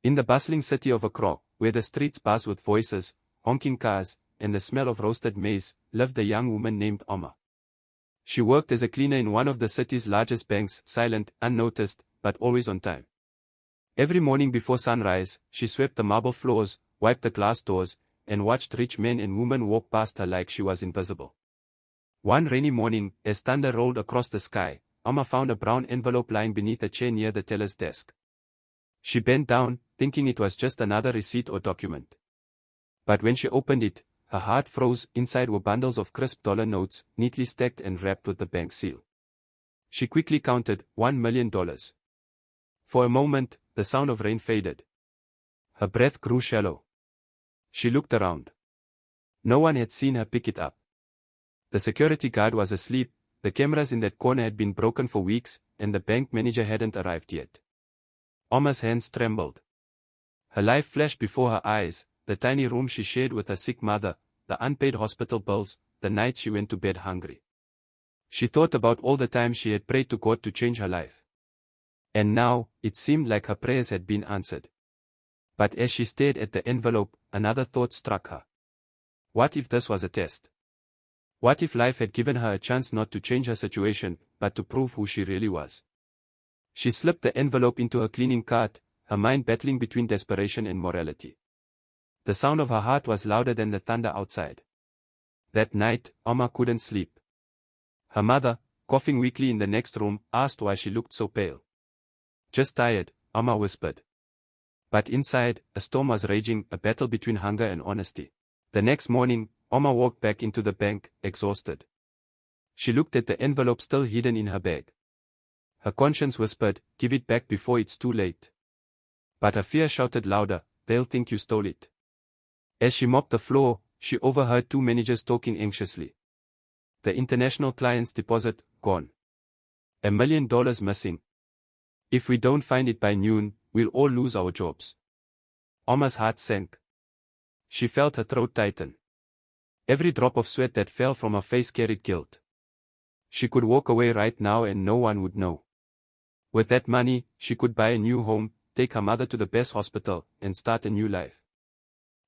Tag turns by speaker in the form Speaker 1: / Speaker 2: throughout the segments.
Speaker 1: In the bustling city of Accra, where the streets buzz with voices, honking cars, and the smell of roasted maize, lived a young woman named Oma. She worked as a cleaner in one of the city's largest banks, silent, unnoticed, but always on time. Every morning before sunrise, she swept the marble floors, wiped the glass doors, and watched rich men and women walk past her like she was invisible. One rainy morning, as thunder rolled across the sky, Oma found a brown envelope lying beneath a chair near the teller's desk. She bent down, thinking it was just another receipt or document. But when she opened it, her heart froze. Inside were bundles of crisp dollar notes, neatly stacked and wrapped with the bank seal. She quickly counted, $1 million. For a moment, the sound of rain faded. Her breath grew shallow. She looked around. No one had seen her pick it up. The security guard was asleep, the cameras in that corner had been broken for weeks, and the bank manager hadn't arrived yet. Oma's hands trembled. Her life flashed before her eyes, the tiny room she shared with her sick mother, the unpaid hospital bills, the nights she went to bed hungry. She thought about all the time she had prayed to God to change her life. And now, it seemed like her prayers had been answered. But as she stared at the envelope, another thought struck her. What if this was a test? What if life had given her a chance not to change her situation, but to prove who she really was? She slipped the envelope into her cleaning cart, her mind battling between desperation and morality. The sound of her heart was louder than the thunder outside. That night, Oma couldn't sleep. Her mother, coughing weakly in the next room, asked why she looked so pale. Just tired, Oma whispered. But inside, a storm was raging, a battle between hunger and honesty. The next morning, Oma walked back into the bank, exhausted. She looked at the envelope still hidden in her bag. Her conscience whispered, give it back before it's too late. But her fear shouted louder, they'll think you stole it. As she mopped the floor, she overheard two managers talking anxiously. The international client's deposit, gone. $1 million missing. If we don't find it by noon, we'll all lose our jobs. Oma's heart sank. She felt her throat tighten. Every drop of sweat that fell from her face carried guilt. She could walk away right now and no one would know. With that money, she could buy a new home, take her mother to the best hospital, and start a new life.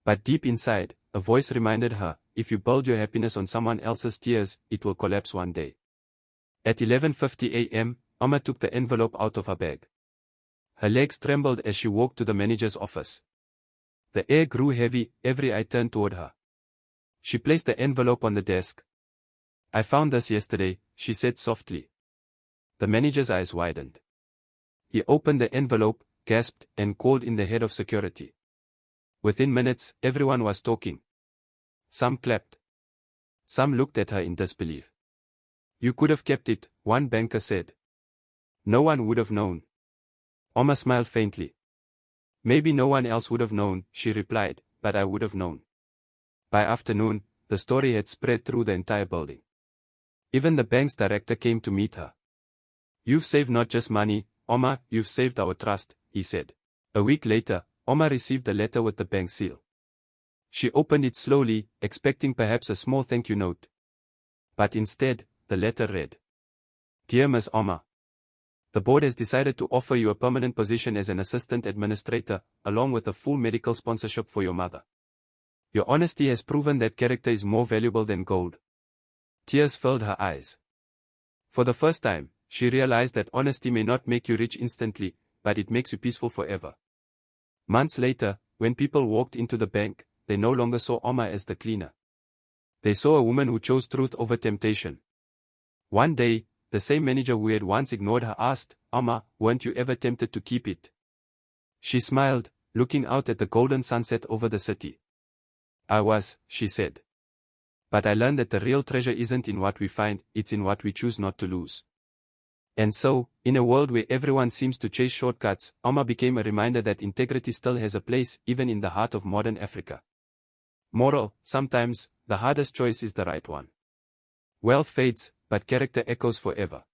Speaker 1: But deep inside, a voice reminded her, if you build your happiness on someone else's tears, it will collapse one day. At 11:50 a.m., Oma took the envelope out of her bag. Her legs trembled as she walked to the manager's office. The air grew heavy, every eye turned toward her. She placed the envelope on the desk. I found this yesterday, she said softly. The manager's eyes widened. He opened the envelope, gasped, and called in the head of security. Within minutes, everyone was talking. Some clapped. Some looked at her in disbelief. You could have kept it, one banker said. No one would have known. Oma smiled faintly. Maybe no one else would have known, she replied, but I would have known. By afternoon, the story had spread through the entire building. Even the bank's director came to meet her. You've saved not just money, Oma, you've saved our trust, he said. A week later, Oma received a letter with the bank seal. She opened it slowly, expecting perhaps a small thank you note. But instead, the letter read. Dear Ms. Oma, the board has decided to offer you a permanent position as an assistant administrator, along with a full medical sponsorship for your mother. Your honesty has proven that character is more valuable than gold. Tears filled her eyes. For the first time, she realized that honesty may not make you rich instantly, but it makes you peaceful forever. Months later, when people walked into the bank, they no longer saw Oma as the cleaner. They saw a woman who chose truth over temptation. One day, the same manager who had once ignored her asked, Oma, weren't you ever tempted to keep it? She smiled, looking out at the golden sunset over the city. I was, she said. But I learned that the real treasure isn't in what we find, it's in what we choose not to lose. And so, in a world where everyone seems to chase shortcuts, Oma became a reminder that integrity still has a place even in the heart of modern Africa. Moral, sometimes, the hardest choice is the right one. Wealth fades, but character echoes forever.